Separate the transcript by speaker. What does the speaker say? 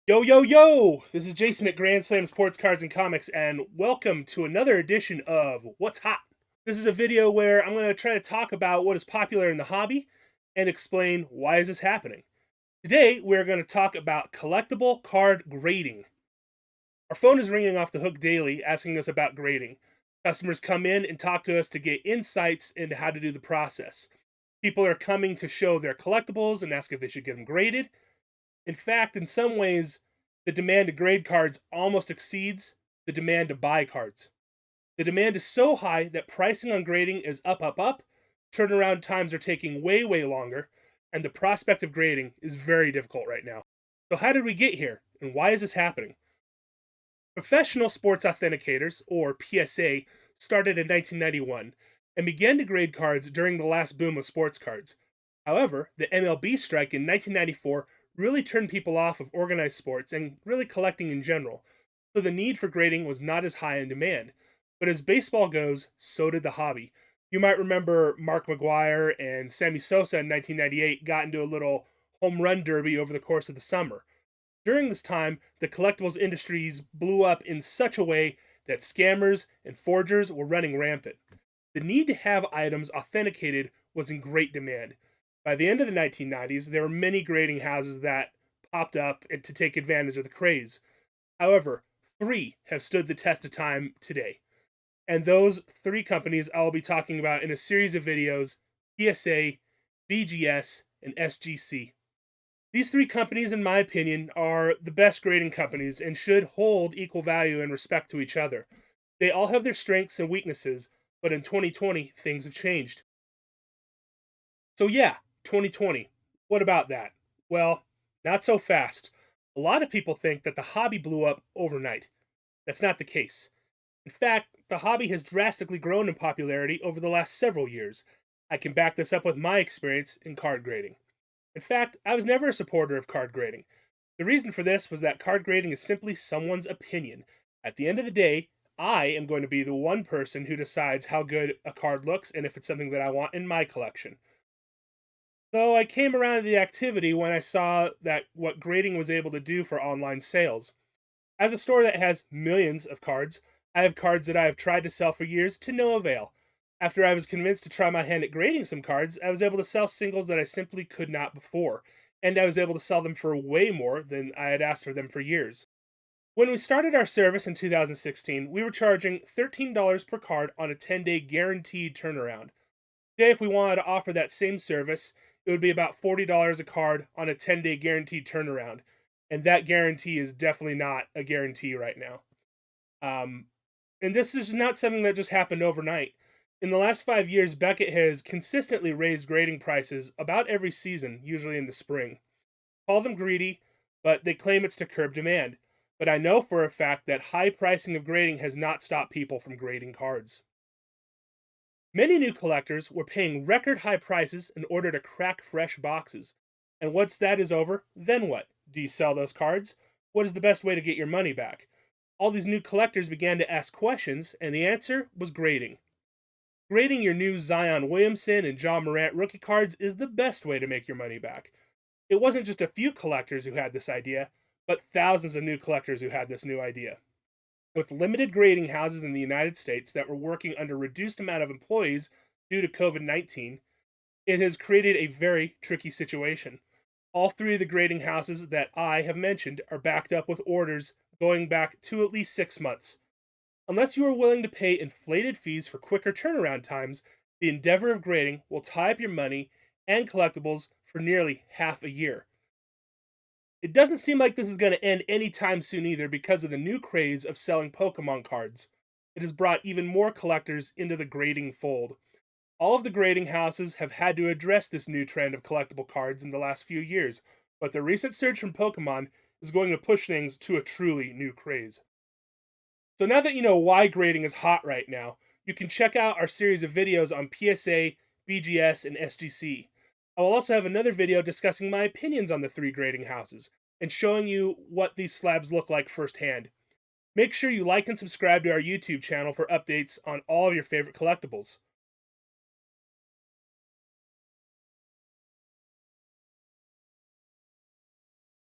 Speaker 1: Yo, yo, yo! This is Jason at Grand Slam Sports Cards and Comics, and welcome to another edition of What's Hot. This is a video where I'm going to try to talk about what is popular in the hobby and explain why is this happening. Today, we're going to talk about collectible card grading. Our phone is ringing off the hook daily asking us about grading. Customers come in and talk to us to get insights into how to do the process. People are coming to show their collectibles and ask if they should get them graded. In fact, in some ways, the demand to grade cards almost exceeds the demand to buy cards. The demand is so high that pricing on grading is up, up, up. Turnaround times are taking way, way longer, and the prospect of grading is very difficult right now. So, how did we get here, and why is this happening? Professional Sports Authenticators, or PSA, started in 1991 and began to grade cards during the last boom of sports cards. However, the MLB strike in 1994 really turned people off of organized sports and really collecting in general, so the need for grading was not as high in demand. But as baseball goes, so did the hobby. You might remember Mark McGwire and Sammy Sosa in 1998 got into a little home run derby over the course of the summer. During this time, the collectibles industries blew up in such a way that scammers and forgers were running rampant. The need to have items authenticated was in great demand. By the end of the 1990s, there were many grading houses that popped up to take advantage of the craze. However, three have stood the test of time today. And those three companies I will be talking about in a series of videos: PSA, BGS, and SGC. These three companies, in my opinion, are the best grading companies and should hold equal value and respect to each other. They all have their strengths and weaknesses, but in 2020, things have changed. So, yeah, 2020. What about that? Well, not so fast. A lot of people think that the hobby blew up overnight. That's not the case. In fact, the hobby has drastically grown in popularity over the last several years. I can back this up with my experience in card grading. In fact, I was never a supporter of card grading. The reason for this was that card grading is simply someone's opinion. At the end of the day, I am going to be the one person who decides how good a card looks and if it's something that I want in my collection. Though I came around to the activity when I saw that what grading was able to do for online sales. As a store that has millions of cards, I have cards that I have tried to sell for years to no avail. After I was convinced to try my hand at grading some cards, I was able to sell singles that I simply could not before, and I was able to sell them for way more than I had asked for them for years. When we started our service in 2016, we were charging $13 per card on a 10-day guaranteed turnaround. Today, if we wanted to offer that same service, it would be about $40 a card on a 10-day guaranteed turnaround. And that guarantee is definitely not a guarantee right now. Um, and this is not something that just happened overnight. In the last 5 years, Beckett has consistently raised grading prices about every season, usually in the spring. Call them greedy, but they claim it's to curb demand. But I know for a fact that high pricing of grading has not stopped people from grading cards. Many new collectors were paying record high prices in order to crack fresh boxes. And once that is over, then what? Do you sell those cards? What is the best way to get your money back? All these new collectors began to ask questions, and the answer was grading. Grading your new Zion Williamson and John Morant rookie cards is the best way to make your money back. It wasn't just a few collectors who had this idea, but thousands of new collectors who had this new idea. With limited grading houses in the United States that were working under reduced amount of employees due to COVID-19, it has created a very tricky situation. All three of the grading houses that I have mentioned are backed up with orders going back to at least 6 months. Unless you are willing to pay inflated fees for quicker turnaround times, the endeavor of grading will tie up your money and collectibles for nearly half a year. It doesn't seem like this is going to end anytime soon either because of the new craze of selling Pokemon cards. It has brought even more collectors into the grading fold. All of the grading houses have had to address this new trend of collectible cards in the last few years, but the recent surge from Pokemon is going to push things to a truly new craze. So now that you know why grading is hot right now, you can check out our series of videos on PSA, BGS, and SGC. I will also have another video discussing my opinions on the three grading houses and showing you what these slabs look like firsthand. Make sure you like and subscribe to our YouTube channel for updates on all of your favorite collectibles.